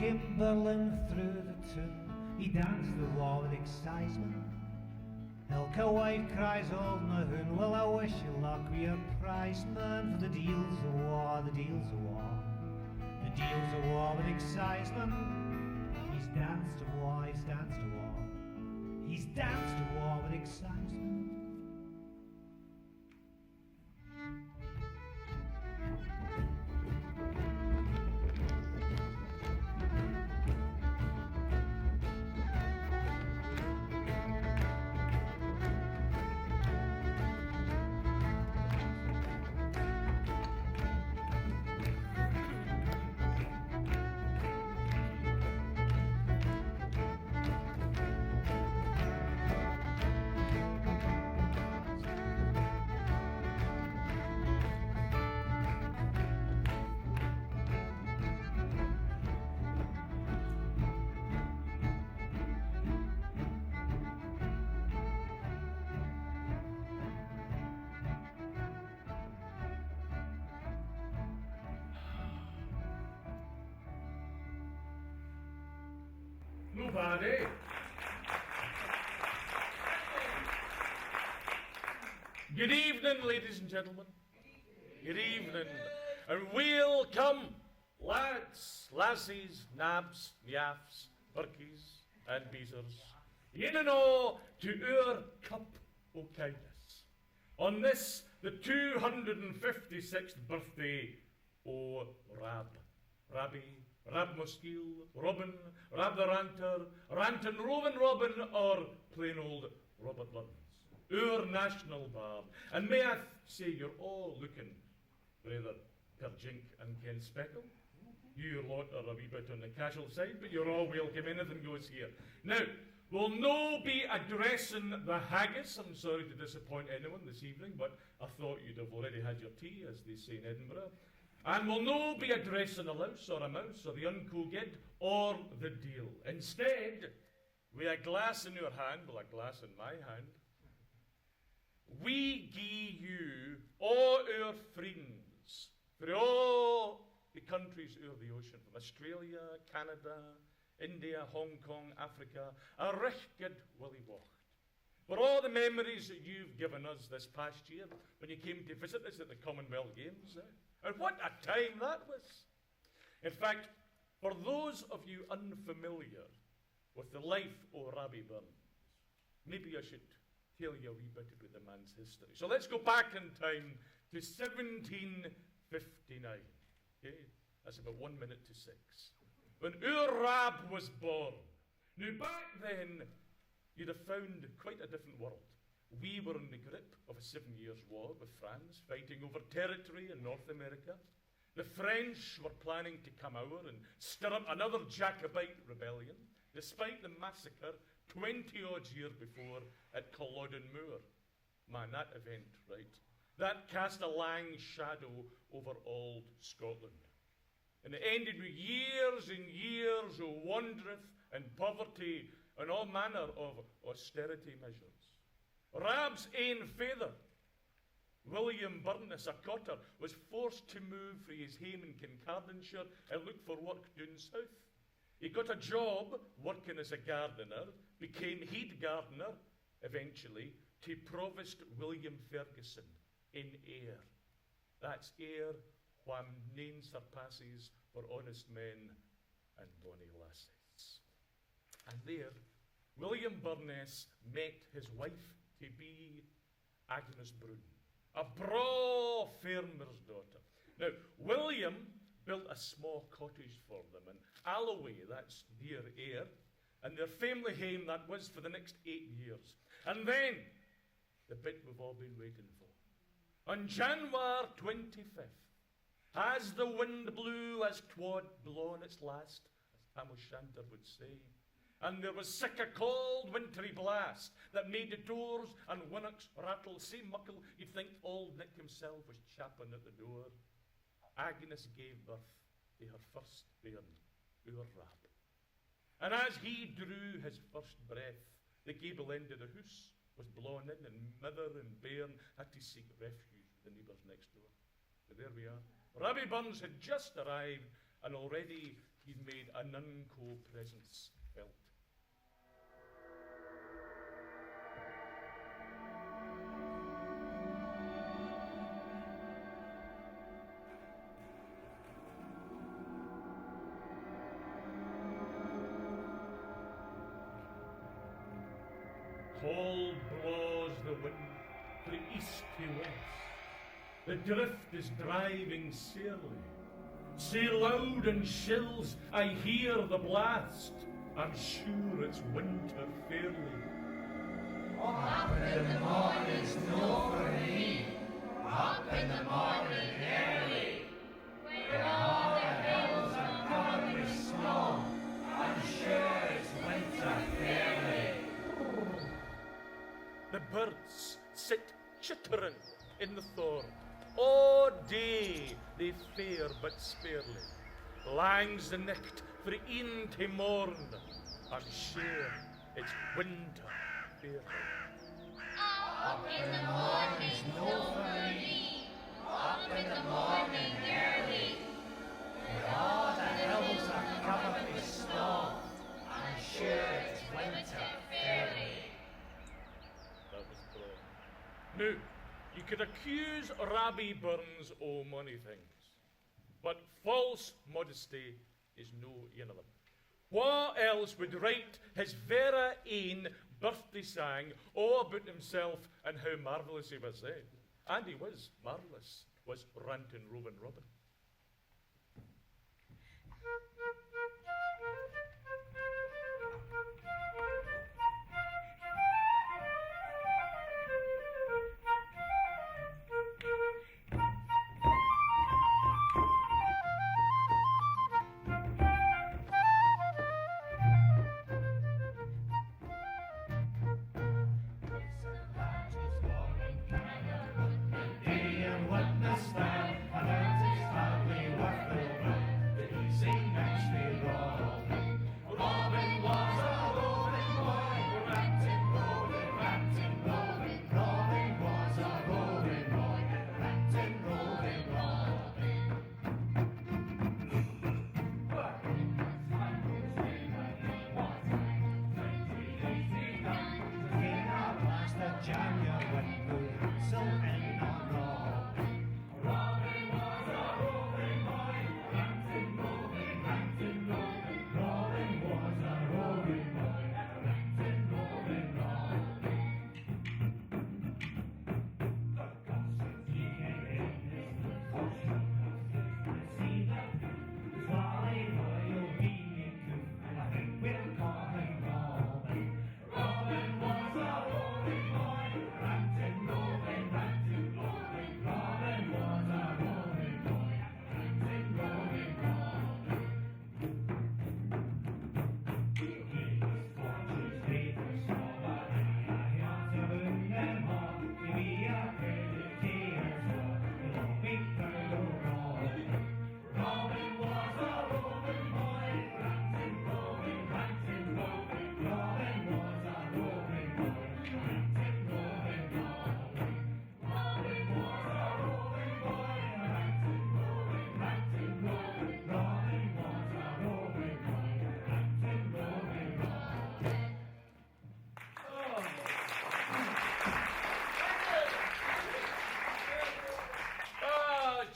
came burling through the town. He danced the war with excitement. Ilka wife cries old Mahoon, well I wish you luck with your prize man, for the deal's a war, the deal's a war. The deal's a war with excitement. He's danced a war, he's danced a war. He's danced a war with excitement. No bad, eh? Good evening, ladies and gentlemen. Good evening. And welcome, lads, lassies, nabs, yaffs, birkies, and beezers. You know, to our cup o' kindness. On this, the 256th birthday o' Rab. Rab Moskeel, Robin, Rab the Ranter, Rantin Rovin Robin, or plain old Robert Luddins, our national bard. And may I say you're all looking rather perjink and Ken Speckle. You lot are a wee bit on the casual side, but you're all welcome, anything goes here. Now, we'll no be addressing the haggis. I'm sorry to disappoint anyone this evening, but I thought you'd have already had your tea, as they say in Edinburgh. And we'll no be addressing a louse or a mouse or the uncoged or the deal. Instead, with a glass in your hand, well, a glass in my hand, we gie you all our friends for all the countries over the ocean, from Australia, Canada, India, Hong Kong, Africa, a rich good willy wacht. For all the memories that you've given us this past year when you came to visit us at the Commonwealth Games. And what a time that was. In fact, for those of you unfamiliar with the life of Rabbie Burns, maybe I should tell you a wee bit about the man's history. So let's go back in time to 1759. Okay? That's about 1 minute to 6. When our Rab was born. Now back then, you'd have found quite a different world. We were in the grip of a 7 Years' War with France, fighting over territory in North America. The French were planning to come over and stir up another Jacobite rebellion, despite the massacre 20-odd years before at Culloden Moor. Man, that event, right? That cast a lang shadow over old Scotland. And it ended with years and years of wandereth and poverty and all manner of austerity measures. Rab's ain father, William Burness, a cotter, was forced to move from his home in Kincardineshire and look for work down south. He got a job working as a gardener, became head gardener, eventually, to Provost William Ferguson in Ayr. That's Ayr, wham nane surpasses for honest men and bonny lasses. And there, William Burness met his wife to be Agnes Brune, a braw farmer's daughter. Now, William built a small cottage for them in Alloway, that's near Ayr, and their family home that was for the next 8 years. And then, the bit we've all been waiting for. On January 25th, as the wind blew as 'twad blown its last, as Tam O'Shanter would say, and there was sic a cold wintry blast that made the doors and winnocks rattle sae muckle you'd think old Nick himself was chapping at the door. Agnes gave birth to her first bairn, our Rab. And as he drew his first breath, the gable end of the house was blown in, and mother and bairn had to seek refuge with the neighbours next door. But there we are. Rabbie Burns had just arrived, and already he'd made a nunco presence felt. Cold blows the wind from east to west. The drift is driving sairly. Sae loud and shills I hear the blast. I'm sure it's winter fairly. Up in the morning's no for me. Up in the morning early. Where all the hills are covered with snow. I'm sure it's winter fairly. The birds sit chittering in the thorn. All day they fare but sparely. Langs the night for e'en to morn. I'm sure it's winter fairly. Up in the morning's no for me. Up in the morning early. Where all the hills are covered with snow. I'm sure it's winter fairly. That was brilliant. Now, you could accuse Rabbi Burns o' many things, but false modesty is no ane of them. What else would write his vera ain birthday sang all about himself and how marvellous he was then? And he was marvellous, was rantin' roving Robin.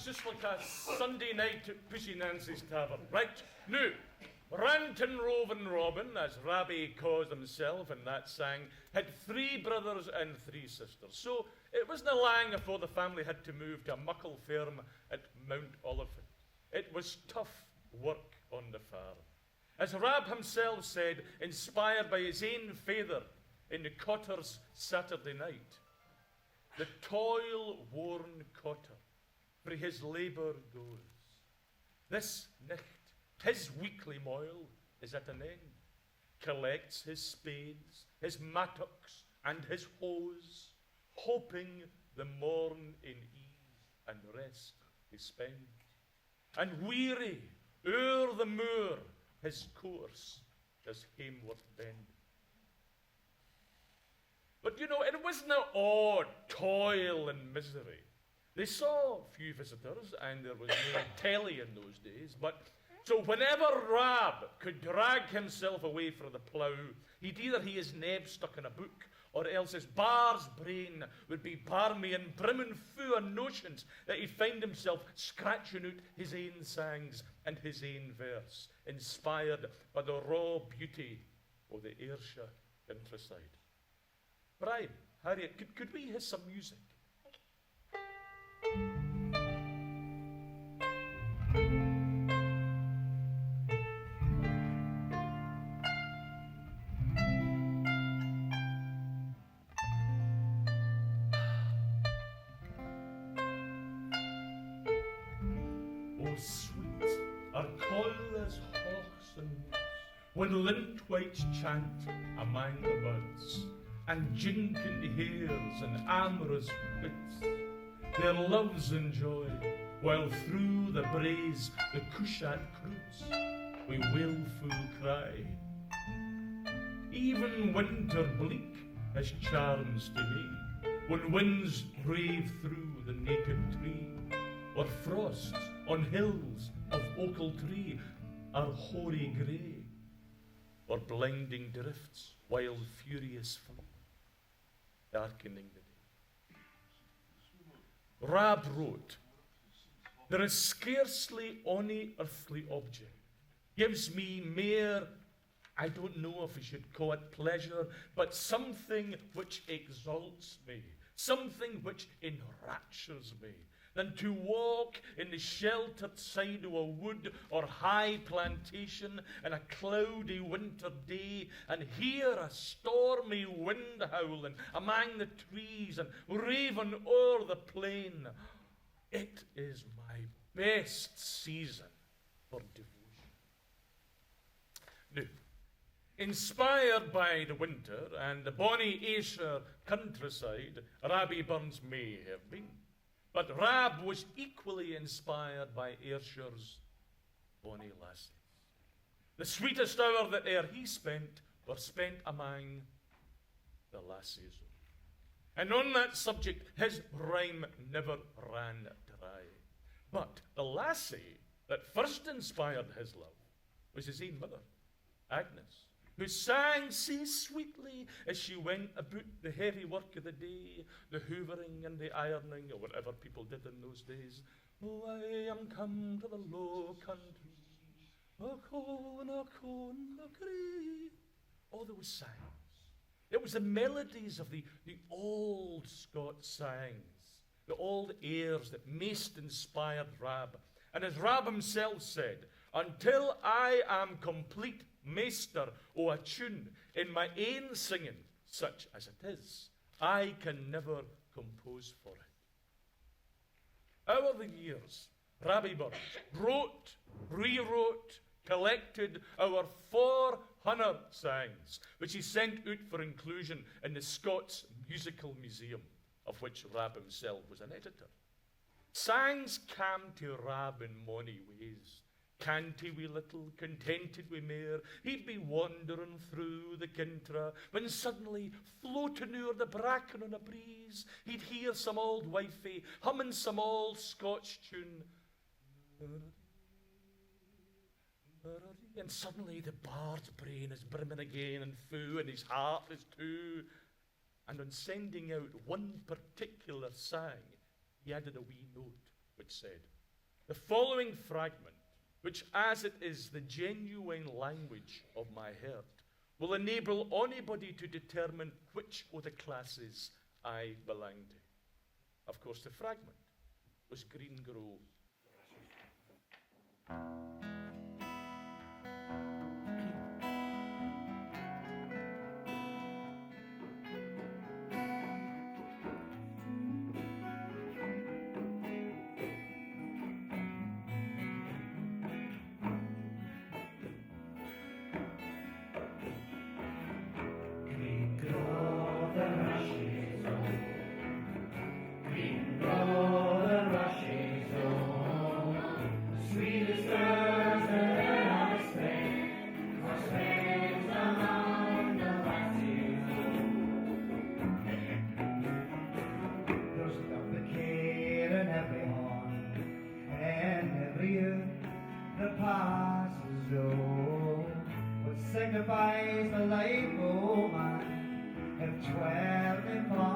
Just like a Sunday night at Pussy Nancy's Tavern. Right, now, Rantin' Rovin' Robin, as Rabbi calls himself in that sang, had 3 brothers and 3 sisters. So it wasn't long before the family had to move to a muckle farm at Mount Oliphant. It was tough work on the farm. As Rab himself said, inspired by his own father in the cotter's Saturday night, the toil-worn cotter, for his labour goes. This nicht, his weekly moil is at an end. Collects his spades, his mattocks, and his hoes, hoping the morn in ease and rest he spend. And weary o'er the moor his course does hameward bend. But you know, it wasn't all toil and misery. They saw few visitors, and there was no telly in those days, but So whenever Rab could drag himself away from the plough, he'd either he his neb stuck in a book, or else his bar's brain would be barmy and brimming full of notions that he'd find himself scratching out his ain sangs and his ain verse, inspired by the raw beauty of the Ayrshire countryside. Brian, Harriet, could we hear some music? Oh, sweet are coilers, hawks, and newts, when lint whites chant among the buds, and jinking hares and amorous wits, their loves enjoy, while through the braes the cushat croots, we wilful cry. Even winter bleak has charms to me, when winds rave through the naked tree, or frosts on hills of oakle tree are hoary grey, or blinding drifts wild furious fall, darkening the day. Rab wrote, there is scarcely any earthly object gives me mere, I don't know if we should call it pleasure, but something which exalts me, something which enraptures me, than to walk in the sheltered side of a wood or high plantation in a cloudy winter day and hear a stormy wind howling among the trees and raving o'er the plain. It is my best season for devotion. Now, inspired by the winter and the bonny Ayrshire countryside, Rabbie Burns may have been. But Rab was equally inspired by Ayrshire's bonny lassies. The sweetest hour that e'er he spent were spent among the lassies. And on that subject his rhyme never ran dry. But the lassie that first inspired his love was his own mother, Agnes, who sang so sweetly as she went about the heavy work of the day, the hoovering and the ironing, or whatever people did in those days. Oh, I am come to the low country, a cone, a cree. All those sangs. It was the melodies of the old Scots sangs, the old airs that most inspired Rab. And as Rab himself said, until I am complete master o' a tune in my ain singing, such as it is, I can never compose for it. Over the years, Rabbie Burns wrote, rewrote, collected over 400 songs, which he sent out for inclusion in the Scots Musical Museum, of which Rab himself was an editor. Songs came to Rab in mony ways. Canty we little, contented we mair, he'd be wandering through the kintra, when suddenly, floating o'er the bracken on a breeze, he'd hear some old wifey humming some old Scotch tune. And suddenly the bard's brain is brimming again and full, and his heart is too. And on sending out one particular song, he added a wee note which said, the following fragment, which as it is the genuine language of my heart, will enable anybody to determine which of the classes I belong to. Of course, the fragment was Green Grove. Sweetest twirling for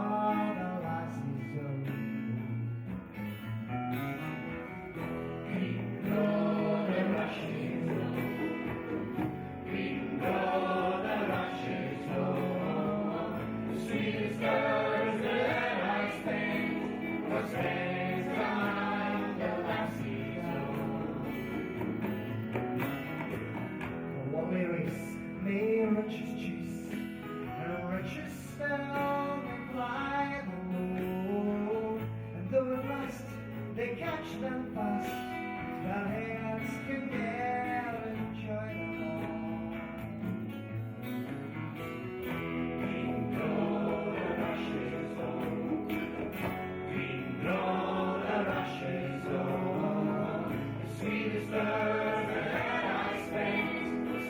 the lasses of green go the rushes green go the rushes the sweetest hours that I spent was spent among the lasses of what we race may riches choose and riches smell and fly the low and though at last they catch them fast their hands can never enjoy them all. Green go the rushes green go the rushes the sweetest birds that I spent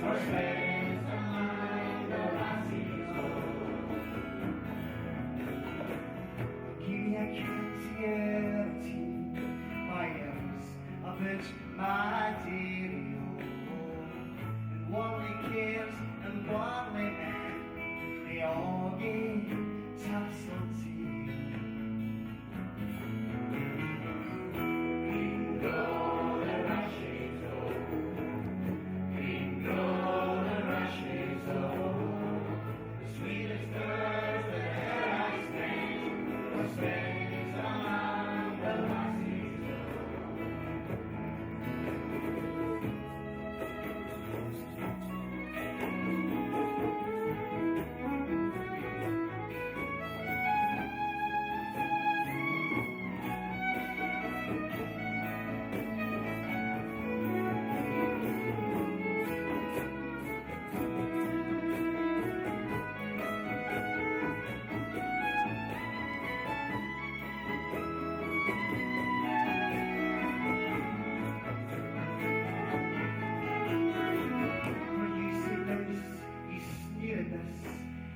were spent among the lassies give me a cantiety my ears a bit material and worldly cares and worldly men they all gain subtlety. Green go the rushes green go the rushes the sweetest birds that I spent were spent among the lassies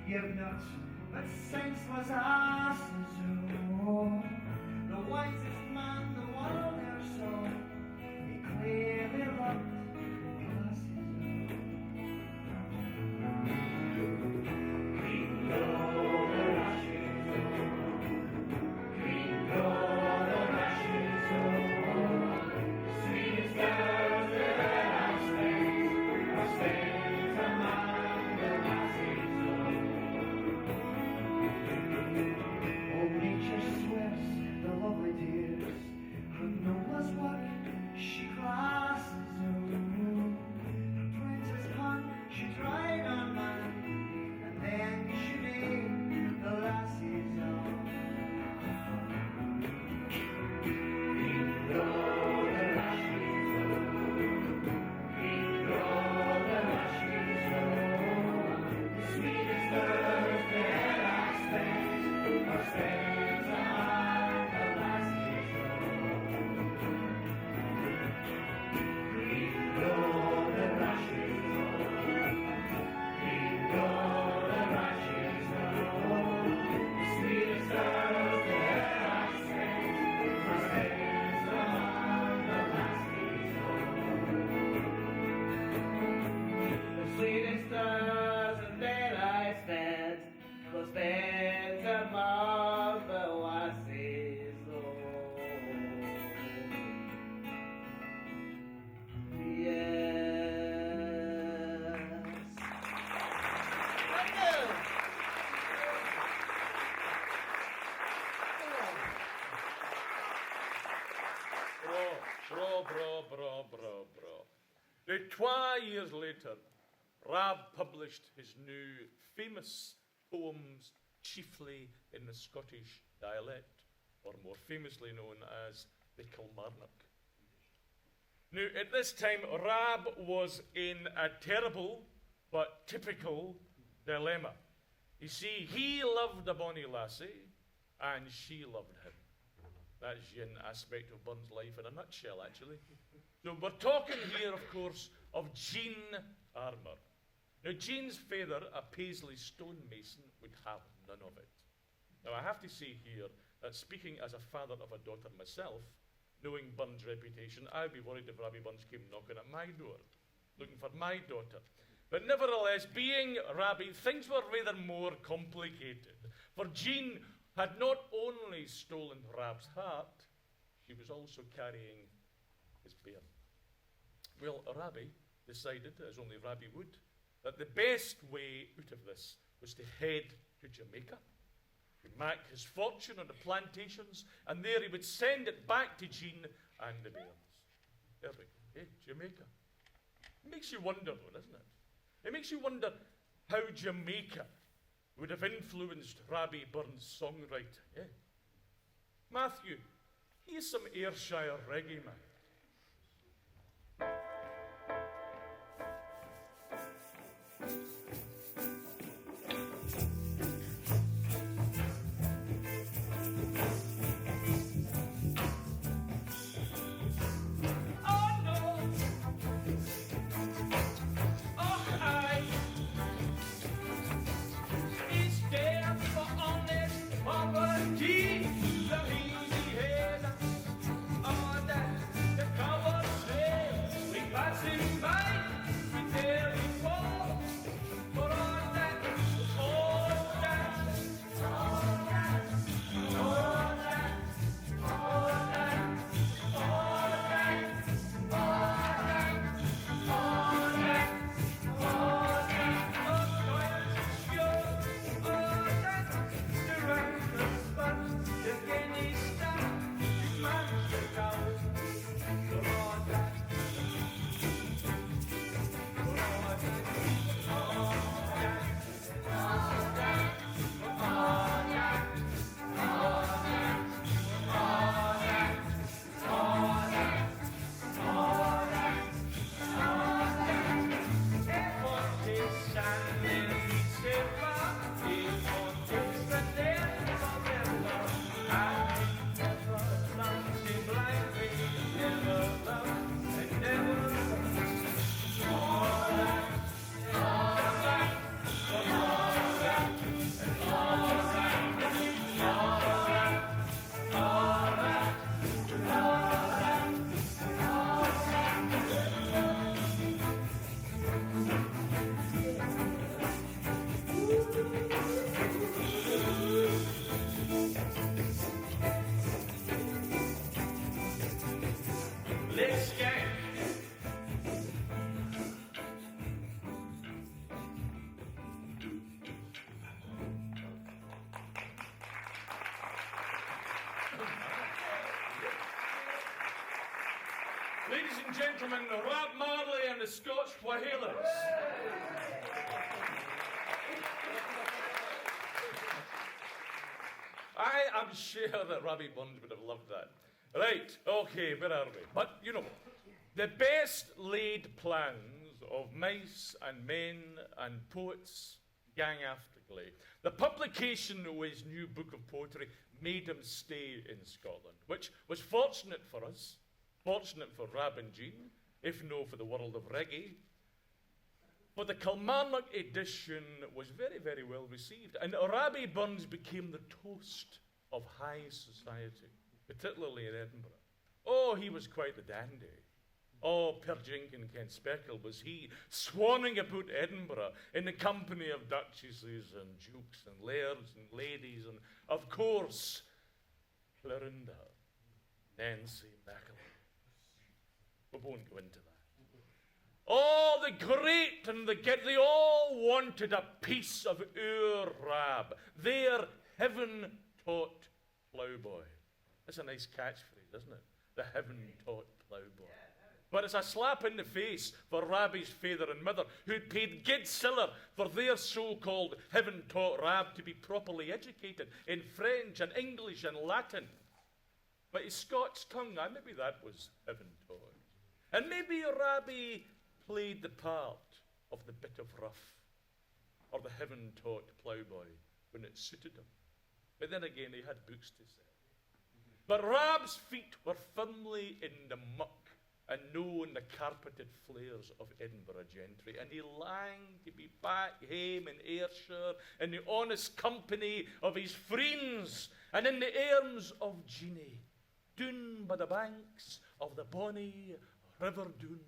you've not, but sense was asses, oh, the wisest man the world ever saw, he clearly loved glasses, green go the rushes, green go the rushes, the sweetest girls that I spent were spent among the lassies. Nature swears the lovely dears could know us what she classes her princess hunt she tried on man and then she made the lassies green go the rushes green go the rushes the sweetest girls that I spent are spent among the lassies green go the rushes green go the rushes the sweetest girls that I spent are spent among the lassies the sweetest girls that I spent was spent among the lassies, yes. Thank you. Bro. Now, 2 years later, Rab published his new famous poems, chiefly in the Scottish dialect, or more famously known as the Kilmarnock. Now, at this time, Rab was in a terrible but typical dilemma. You see, he loved a bonny lassie, and she loved him. That's an aspect of Bun's life in a nutshell, actually. So we're talking here, of course, of Jean Armour. Now, Jean's father, a Paisley stonemason, would have none of it. Now, I have to say here that speaking as a father of a daughter myself, knowing Bun's reputation, I'd be worried if Rabbi Buns came knocking at my door, looking for my daughter. But nevertheless, being Rabbi, things were rather more complicated. For Jean had not only stolen Rab's heart, she was also carrying his bairn. Well, Rabbi decided, as only Rabbi would, that the best way out of this was to head to Jamaica, to make his fortune on the plantations, and there he would send it back to Jean and the bairns. There we go. Hey, Jamaica. It makes you wonder, though, doesn't it? It makes you wonder how Jamaica would have influenced Rabbi Burns' songwriting. Eh? Matthew, here's some Ayrshire reggae, man. Ladies and gentlemen, Rab Marley and the Scotch Whalers. I am sure that Rabbi Burns would have loved that. Right, okay, where are we? But, you know, the best laid plans of mice and men and poets gang after Gley. The publication of his new book of poetry made him stay in Scotland, which was fortunate for us, fortunate for Rab and Jean, if no for the world of reggae. But the Kilmarnock edition was very, very well received, and Rabbi Burns became the toast of high society, particularly in Edinburgh. Oh, he was quite the dandy. Oh, Per Jinkin Ken Speckle was he, swanning about Edinburgh in the company of duchesses and dukes and lairds and ladies, and of course, Clorinda, Nancy Macklin. We won't go into that. Oh, the great and the good, they all wanted a piece of our Rab, their heaven-taught ploughboy. That's a nice catchphrase, isn't it? The heaven-taught ploughboy. But it's a slap in the face for Rabbi's father and mother, who'd paid good siller for their so-called heaven-taught Rab to be properly educated in French and English and Latin. But his Scots tongue, maybe that was heaven-taught. And maybe Rabbi played the part of the bit of rough, or the heaven-taught ploughboy, when it suited him. But then again, he had books to sell. But Rab's feet were firmly in the muck, and no in the carpeted flares of Edinburgh gentry, and he longed to be back home in Ayrshire, in the honest company of his friends, and in the arms of Jeannie, doon by the banks of the bonny River Doon.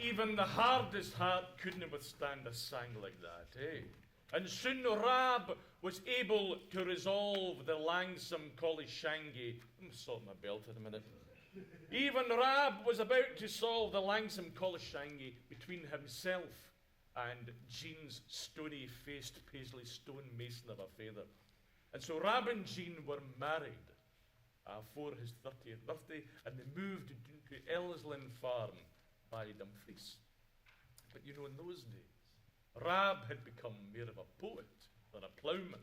Even the hardest heart couldn't withstand a sang like that, eh? And soon Rab was able to resolve the langsome collishangy. I'm sorting my belt in a minute. Even Rab was about to solve the langsome collishangy between himself and Jean's stony-faced Paisley stone mason of a feather. And so Rab and Jean were married for his 30th birthday, and they moved to Elleslyn Farm by Dumfries. But you know, in those days, Rab had become more of a poet than a ploughman,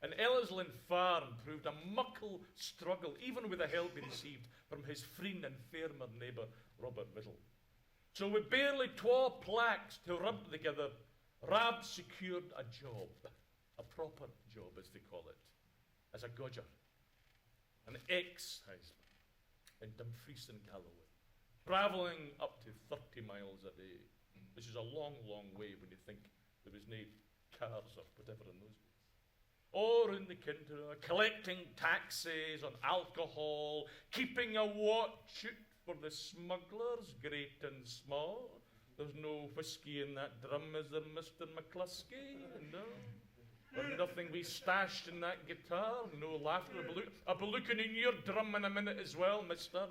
and Elleslyn Farm proved a muckle struggle, even with the help he received from his freen and farmer neighbour, Robert Whittle. So with barely 12 plaques to rub together, Rab secured a job, a proper job as they call it, as a godger, an ex-husband in Dumfries and Galloway, travelling up to 30 miles a day, which is a long, long way when you think there was no cars or whatever in those days. Or in the Kintra, collecting taxes on alcohol, keeping a watch out for the smugglers, great and small. There's no whiskey in that drum, is there, Mr. McCluskey? No. There's nothing we stashed in that guitar. No laughter. I'll be looking in your drum in a minute as well, mister.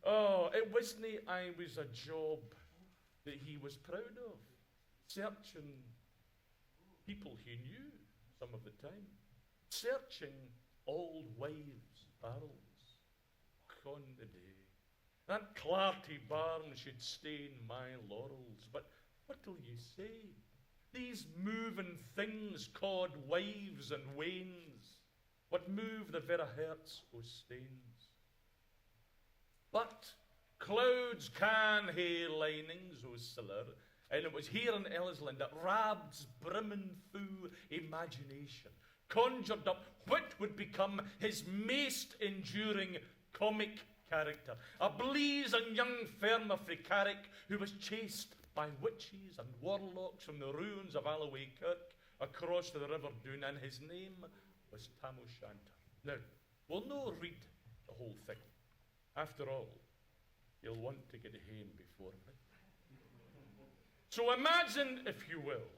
Oh, it wasn't I was a job that he was proud of. Searching people he knew some of the time. Searching old wives' barrels. On the day. That clarty barn should stain my laurels. But what'll you say? These moving things called wives and wains, what move the very hearts o' stains. But clouds can hae linings o' siller, and it was here in Ellersland that Rab's brimming through imagination conjured up what would become his most enduring comic character. A blazing young farmer frae Carrick who was chased by witches and warlocks from the ruins of Alloway Kirk across the River Doon, and his name was Tam O'Shanter. Now, we'll no read the whole thing. After all, you'll want to get home before midnight. So imagine, if you will,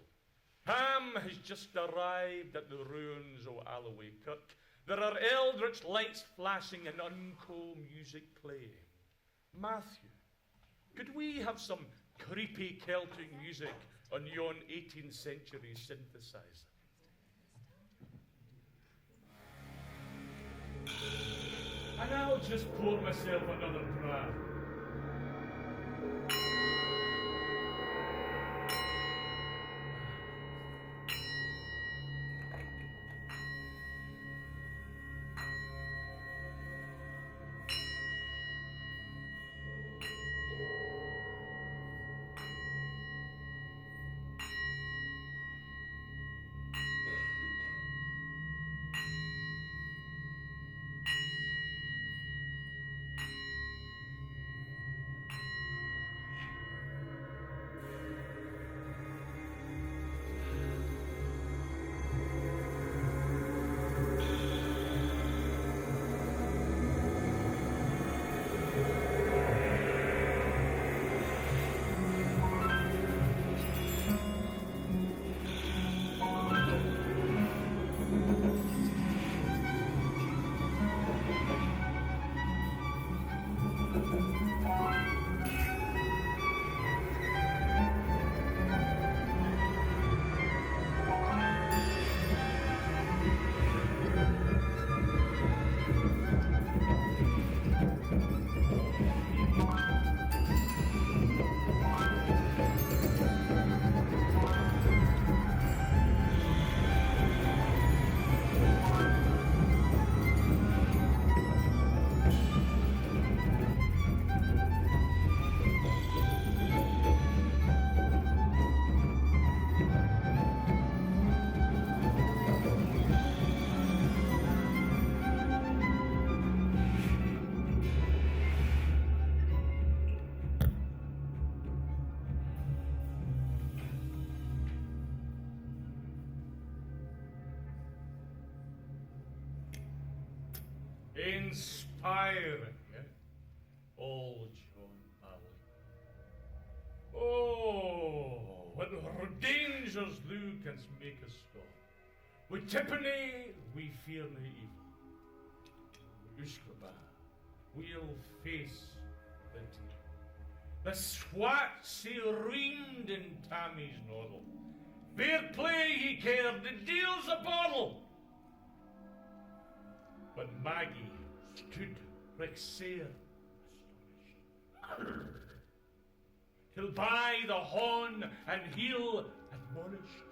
Tam has just arrived at the ruins of Alloway Kirk. There are eldritch lights flashing and unco music playing. Matthew, could we have some creepy Celtic music on yon 18th century synthesizer? And I'll just pour myself another dram. Inspiring, eh? Old John Ballard. Oh, what dangers thou canst make us stop. With Tiffany we fear nae evil. Usquebaugh, we'll face the tea. The swat sae reamed in Tammy's noddle. Fair play he cared, the deal's a bottle. But Maggie stood like sair astonished, till by the horn and heel admonished,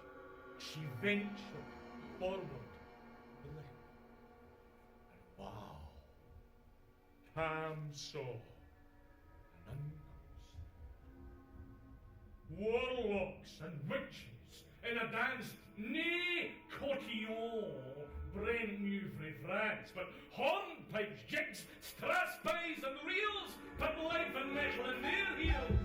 she ventured forward the lip. And wow, Tam saw an unconstant. Warlocks and witches in a dance nae cotillon brand new frae France, but hornpipes, jigs, strathspies and reels, but life and metal in their heels.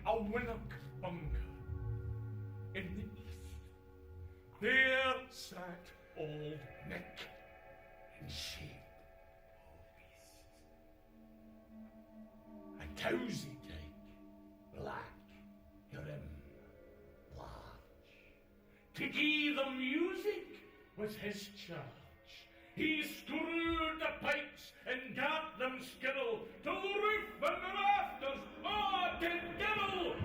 A winnock bunker in the east. There sat old Nick in shape o' beast. A towsy tyke, black, grim, large. To gie the music was his charge. He screwed the pipes and gat them skittle till the roof and the rafters all did gibble.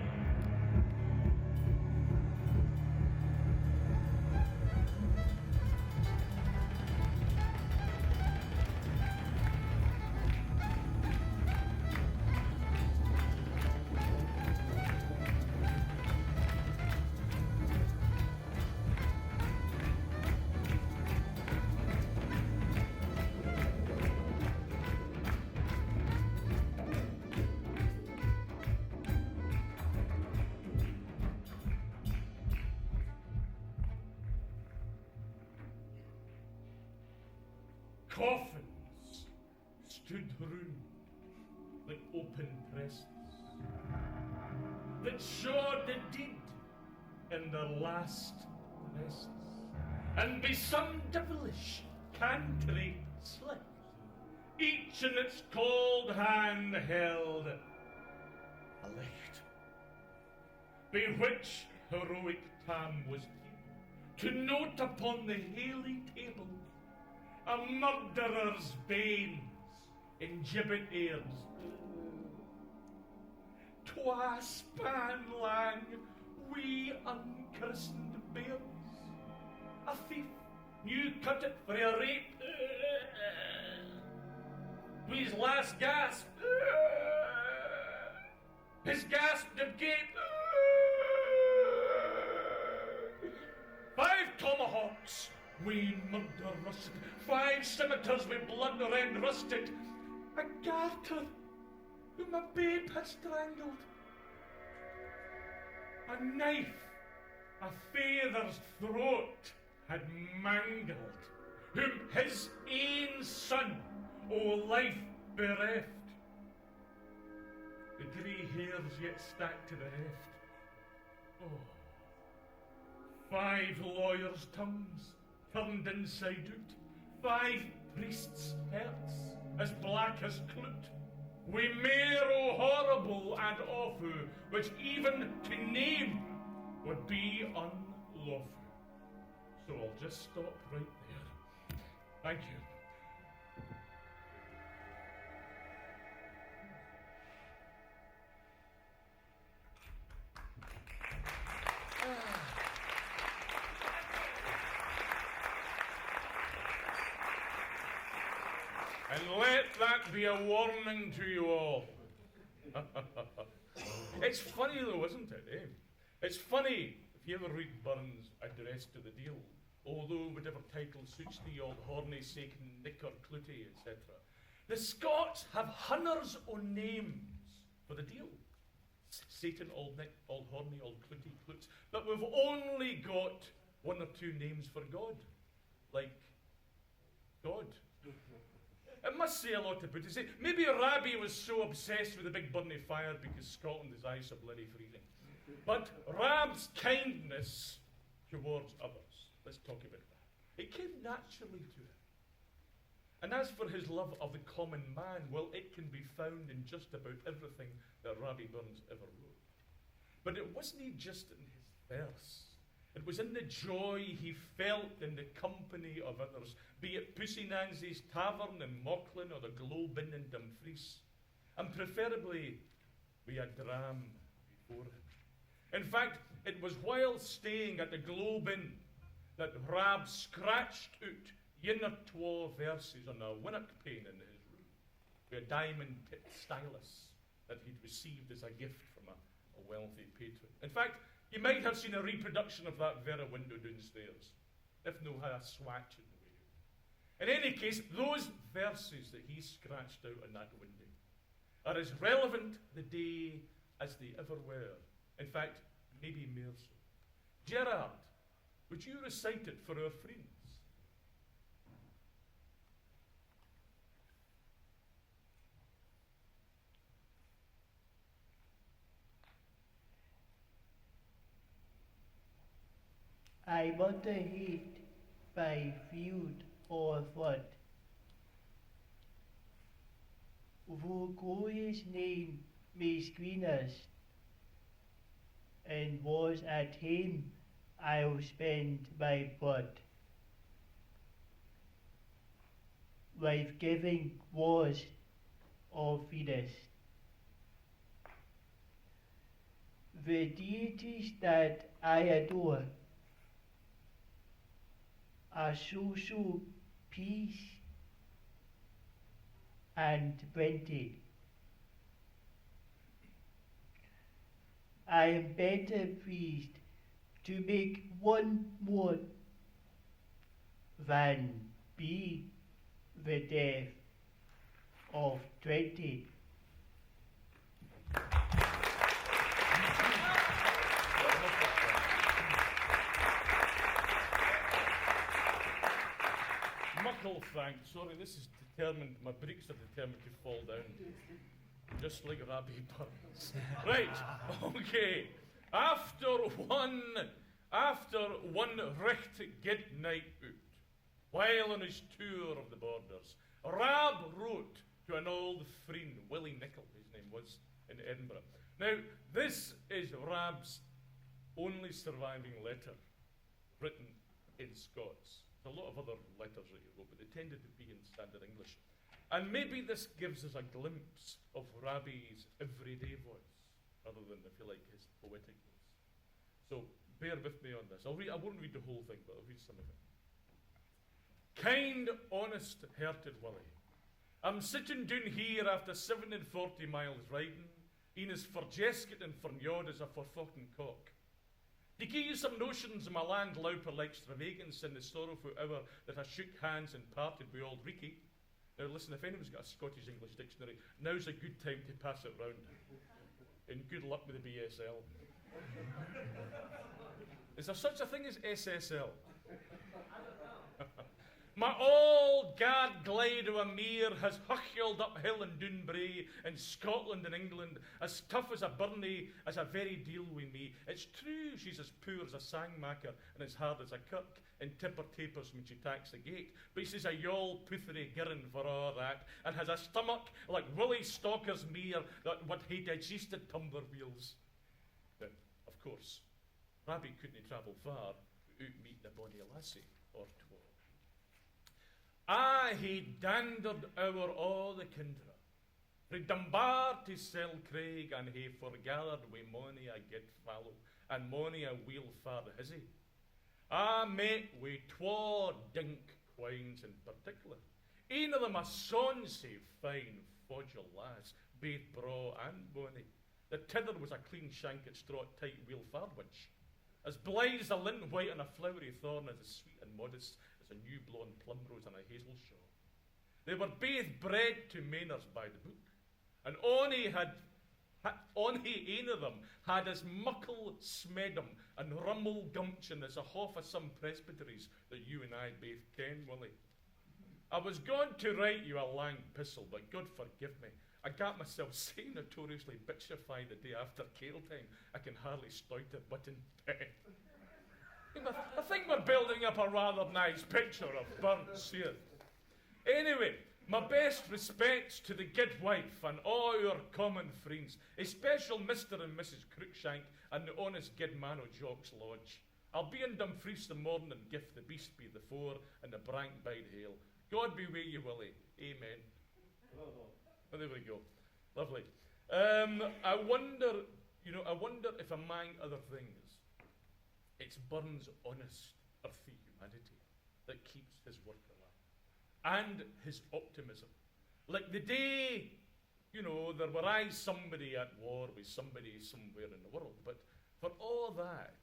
coffins stood round like open presses that showed the dead in their last rests, and by some devilish cantrip slipped, each in its cold hand held a light, by which heroic Tam was to note upon the haly table a murderer's banes in gibbet airs. Twa span lang, wee unchristened bears, a thief new cut it for a rape, with his last gasp, his gasp did gape. 5 tomahawks we murder rusted, 5 scimitars with blood red rusted, a garter whom a babe had strangled, a knife a father's throat had mangled, whom his ain son o' life bereft. The grey hairs yet stacked to the heft. Oh, 5 lawyers' tongues turned inside out, 5 priests' hearts as black as clout, wi' mair horrible and awful, which even to name would be unlawful. So I'll just stop right there. Thank you. And let that be a warning to you all. It's funny though, isn't it, eh? It's funny if you ever read Burns' address to the deal, although whatever title suits thee, old horny, saken, knicker, cluty, etc. The Scots have hundreds o' names for the deal. Satan, old nick, old horny, old cluty, cluts. But we've only got 1 or 2 names for God. Like God. It must say a lot about it. Maybe Rabbie was so obsessed with the big burning fire because Scotland is aye so bloody freezing. But Rab's kindness towards others, let's talk about that. It came naturally to him. And as for his love of the common man, well, it can be found in just about everything that Rabbie Burns ever wrote. But it wasn't just in his verse. It was in the joy he felt in the company of others, be it Pussy Nancy's Tavern in Mauchline or the Globe Inn in Dumfries, and preferably with a dram before him. In fact, it was while staying at the Globe Inn that Rab scratched out yin or twa verses on a winnock pane in his room, with a diamond-tipped stylus that he'd received as a gift from a wealthy patron. In fact, you might have seen a reproduction of that very window downstairs, if no a swatch in the way. In any case, those verses that he scratched out on that window are as relevant the day as they ever were. In fact, maybe more so. Gerard, would you recite it for our friends? I wonder hate by field or flood. Wo glorious name may screen us, and was at him I'll spend my blood. Life-giving was of Venus. The deities that I adore are social peace and plenty. I am better pleased to make one more than be the death of 20. muckle thanks. Sorry, this is determined, my breeks are determined to fall down. Just like Rabbi Burns. Right, okay. After one recht good night out, while on his tour of the borders, Rab wrote to an old friend, Willie Nicol, his name was, in Edinburgh. Now, this is Rab's only surviving letter written in Scots. There's a lot of other letters that he wrote, but they tended to be in standard English. And maybe this gives us a glimpse of Rabbi's everyday voice, rather than, if you like, his poetic voice. So bear with me on this. I won't read the whole thing, but I'll read some of it. Kind, honest-hearted Willie, I'm sitting down here after 47 miles riding, in as forjesket and fornjod as a forfocken cock. To give you some notions of my land louper like extravagance and the sorrowful hour that I shook hands and parted with old Ricky. Now listen, if anyone's got a Scottish English dictionary, now's a good time to pass it round. And good luck with the BSL. Is there such a thing as SSL? My old guard glide of a mere has huckled up hill and down brae in Scotland and England, as tough as a burney, as a very deal with me. It's true she's as poor as a sangmaker and as hard as a kirk, and tipper tapers when she tacks the gate, but she's a yawl puthery girrin for all that, and has a stomach like Willie Stalker's mere that what he digested tumbler wheels. But, of course, Rabbi couldn't travel far without meeting a bonny lassie or twa. He dandered over all the kindra, frae Dunbar to Selcraig, and he forgathered wi' mony a get fallow, and mony a wheel far hizzy. Met wi' twa dink quines in particular. Ane of them a sonsy fine fodgel lass, baith braw and bonny. The tither was a clean shank at straw tight wheel farwinch, as blithe as a lint white on a flowery thorn, as sweet and modest as a new blown plumrose on a hazel shaw. They were baith bred to mainers by the book, and ony ane of them had as muckle smedum and rummel gumption as a half of some presbyteries that you and I baith ken, Willie. I was going to write you a lang epistle, but God forgive me, I got myself so notoriously bitchified the day after kale time, I can hardly start it but in bed. I think we're building up a rather nice picture of Burns here. Anyway, my best respects to the good wife and all your common friends, especially Mr. and Mrs. Cruikshank and the honest good man o' Jock's Lodge. I'll be in Dumfries the morning and give the beast be the fore and the brank bide hail. God be with you, Willie. Amen. Well, there we go. Lovely. I wonder if among other things, it's Burns' honest, earthy humanity that keeps his work alive. And his optimism. Like the day, there were somebody at war with somebody somewhere in the world, but for all that,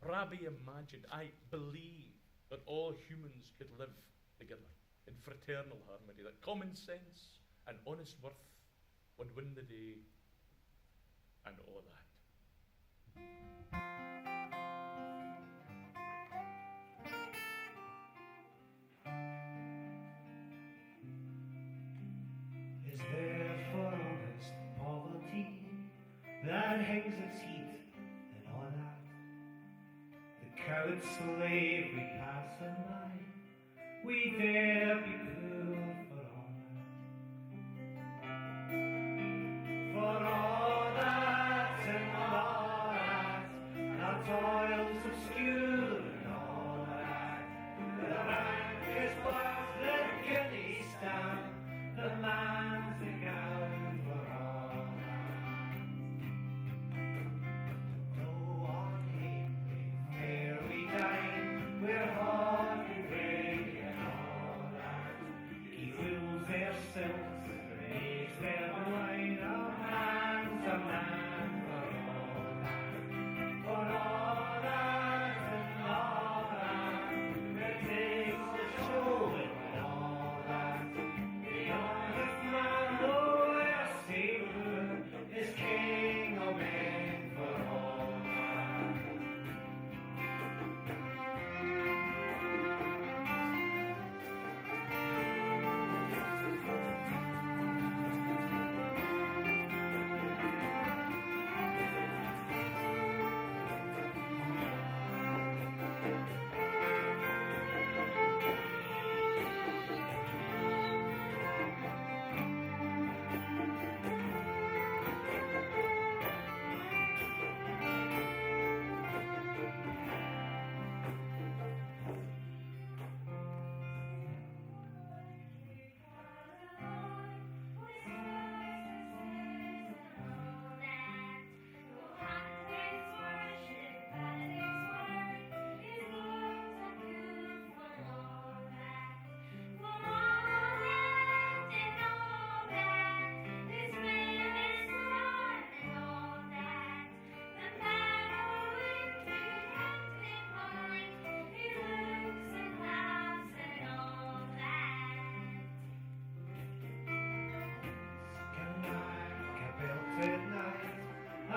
Rabbi imagined, I believe, that all humans could live together in fraternal harmony, that common sense and honest worth would win the day, and all that. Is there for honest poverty that hangs its heat and all that? The coward slave we pass on by, we dare be poor for all that. For all that and all that, our toils obscure and all that. The bank is worth the guinea stamp, the man's the gown for all that. No on him we fare we dine, we're hard we bring and all that.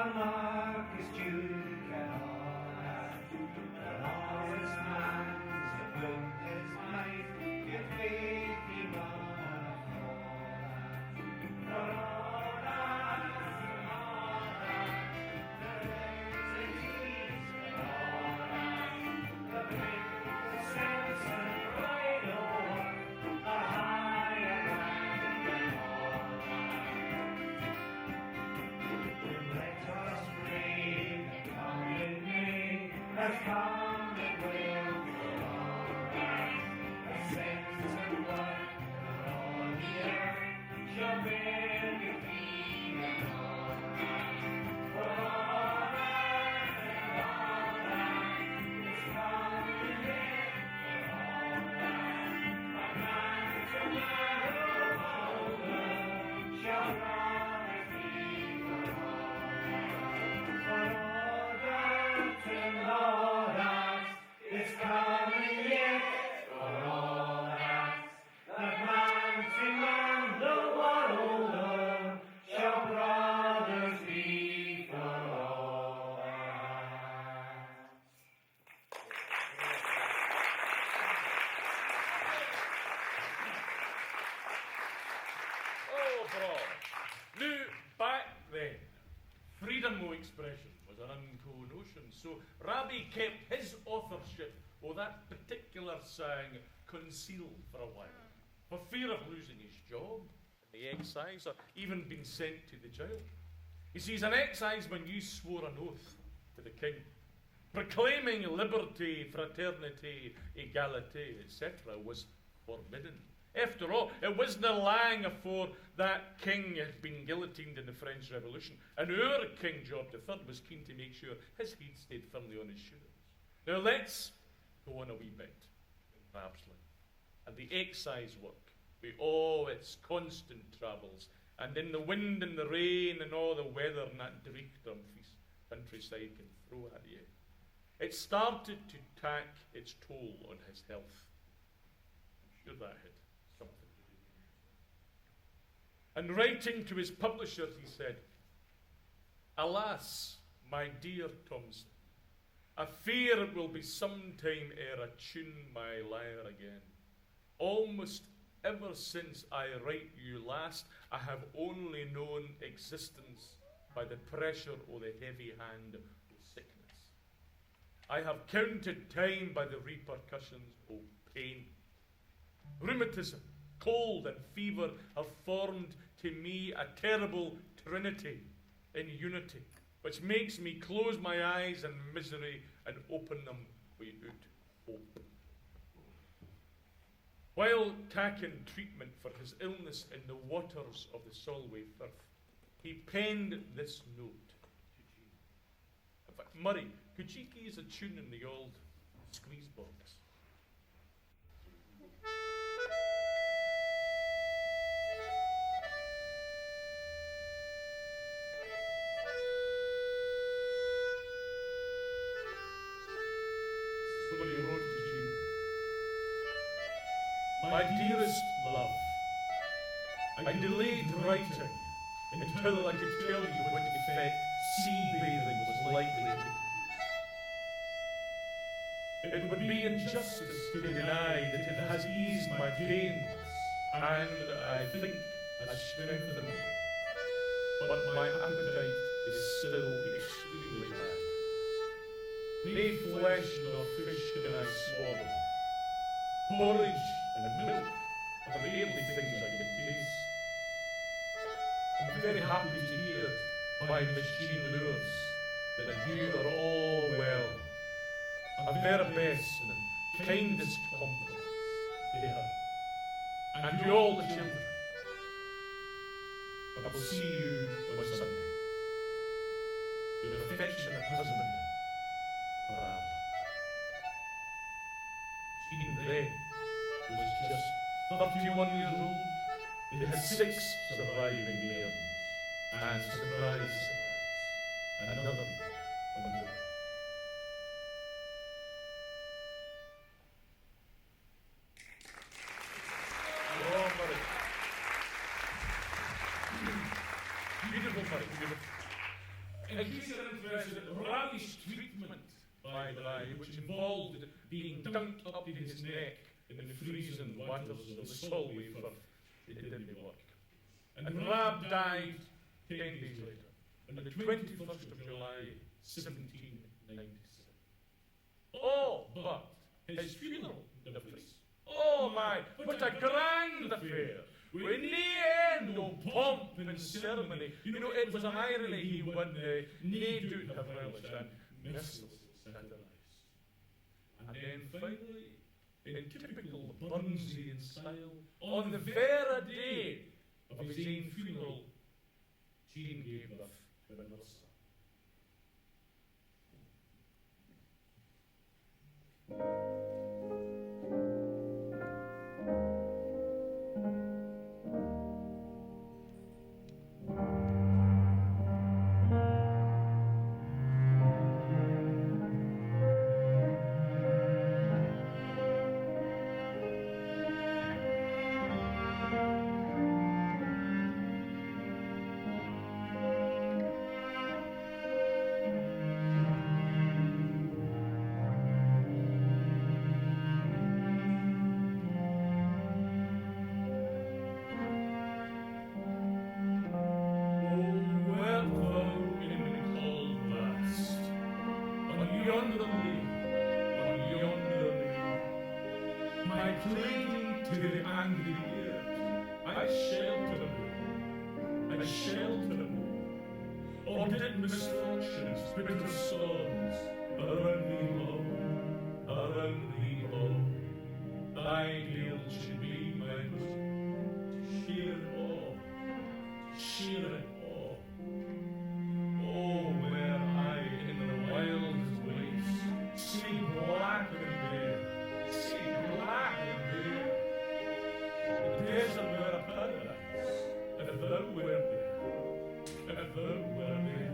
a Marcus Junior, the honest man's a good as might, good faith he won for all that, the rains and trees, for all that, the big sense and right o'er, the higher land and all that. Let us pray that come in May, has come and will for all that, a sense and work for all the earth shall bear your feet and all that, for all that and all that is coming in, for all that, a man to man older shall promise me for all that and all that is coming yet, for all that man to man, the one older, shall brothers be for all that. Oh, bro. Now, back then, freedom of expression was an uncool notion, so Rabbie kept his authorship of that particular song concealed for a while, for fear of losing his job in the excise or even being sent to the jail. You see, as an exciseman, you swore an oath to the king, proclaiming liberty, fraternity, equality, etc. was forbidden. After all, it wasn't long afore that king had been guillotined in the French Revolution, and our King Job III was keen to make sure his head stayed firmly on his shoulders. Now let's go on a wee bit in Pabsley, and the excise work, with all its constant travels, and in the wind and the rain and all the weather in that Dreich countryside can throw at you. It started to tack its toll on his health. I'm sure that had something to do. And writing to his publisher, he said, "Alas, my dear Thomson, I fear it will be some time ere I tune my lyre again. Almost ever since I write you last, I have only known existence by the pressure of the heavy hand of sickness. I have counted time by the repercussions of pain. Rheumatism, cold, and fever have formed to me a terrible trinity in unity, which makes me close my eyes in misery and open them without hope." While taking treatment for his illness in the waters of the Solway Firth, he penned this note to Jean. In fact, Murray, could you give us a tune in the old squeeze box? Somebody wrote to Jean. "My dearest love, I delayed writing until I could tell you what effect sea bathing was likely to produce. It would be injustice to deny that it has eased my pains, and I think has strengthened them. But my appetite is still extremely bad. Nay flesh nor fish can I swallow. Porridge and milk are the only things I can taste. I'm very happy to hear by Miss Jean Lewis that you are all well. A very best and kindest compliments to her, and to all the children. I will see you on Sunday. Your affectionate husband, Rab." Jean then was just 31 years old. They had 6 surviving bairns, and surprise, another on the way. Oh, Murray. Beautiful, Murray, beautiful. in case you're interested, Ravi's treatment, by the way, which involved being dunked up to his neck in the freezing waters of the Solway Firth, it didn't work. And Rab died 10 days later, on the 21st of July, 1797. Oh, but his funeral, the priest. Oh my, what a grand affair! With nae end o' pomp and ceremony. You know, it was an irony he won nae doubt have relished and mercilessly satirised. And then finally, in typical Burnsian style, on the very day of his own funeral, Jean gave birth to another son. Misfortunes, bitter storms, around thee, Lord, around thee, Lord. Thy deal should be my husband, to share it all, share it all. Oh, were I in the wildest waste, see black and bare, see black and bare. The desert were a paradise, and if thou were there, if thou were there.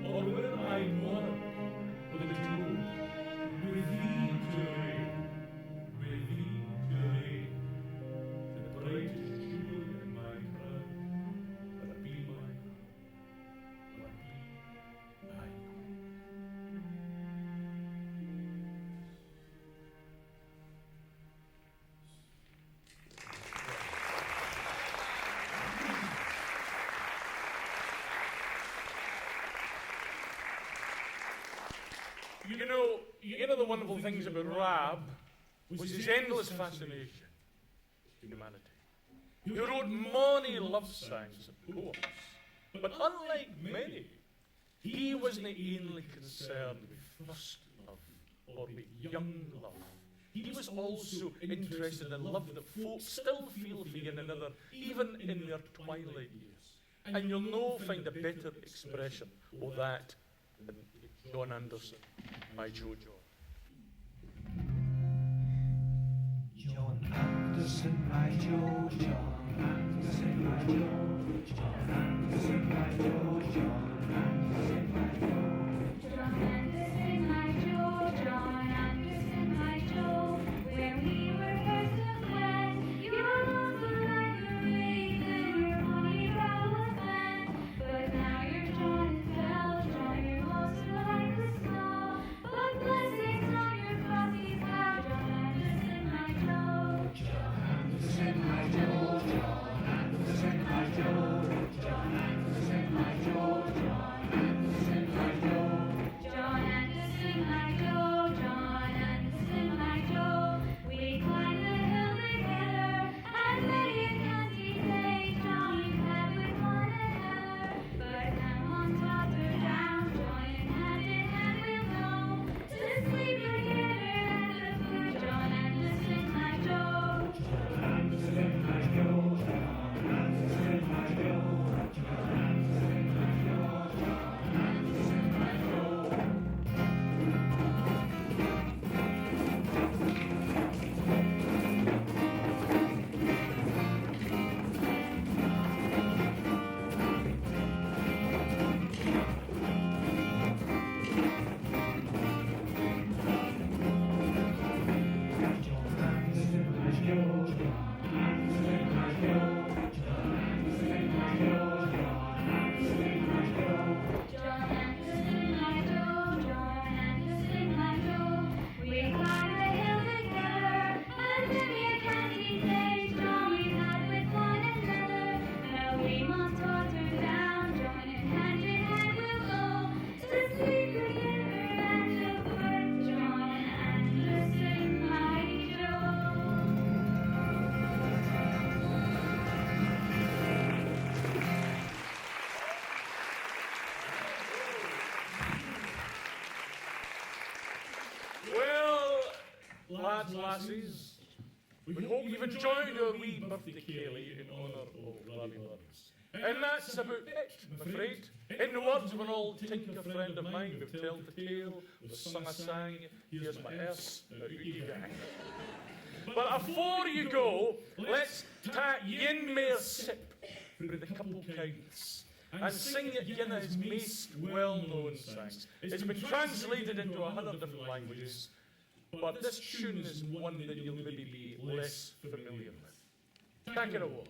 Or were I monarch with a throne, with thee to reign, with thee to reign, the brightest jewel in my crown, would it be my crown, would it be my crown? You know the wonderful things about Rab was his endless fascination with humanity. He wrote many love songs and poems, but unlike many, he wasn't only concerned with first love or with young love. He was also interested in love that folk still feel for one another, even in their twilight years. And you'll no find a better expression of that than John Anderson, my Jojo. John Anderson, my Joe, John Anderson, my Joe, John Anderson, my Joe, John Anderson, my Joe. John Anderson, my Joe, John Anderson, my Joe. When we were first acquainted, you were also like a raven, your bonny brow was bent. But now your John is pale, John, your most like the snow. But blessings on your crossy brow, John Anderson, my Joe. John Anderson, my Joe, John Anderson, my Joe, John lasses. We hope you've enjoyed our wee birthday Kelly in honour of Larry Burns. And that's about it, I'm afraid. In the words of an old tinker friend of mine, we've told the tale, we've sung a sang, here's my S, now you gang. But afore you go, let's tak yin mere sip for the couple counts and sing it yin his most well-known songs. It's been translated into 100 different languages, but this tune is one that you'll maybe be less familiar with. Tak it away.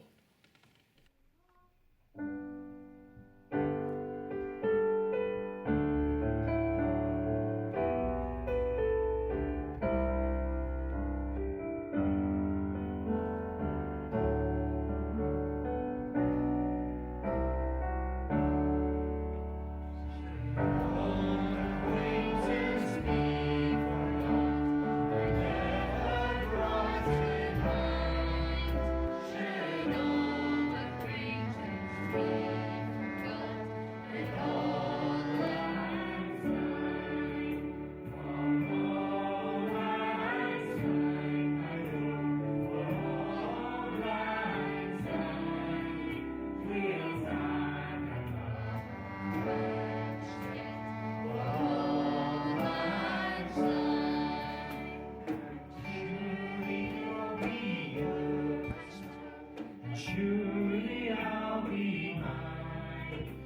Surely I'll be mine,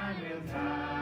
and we'll die.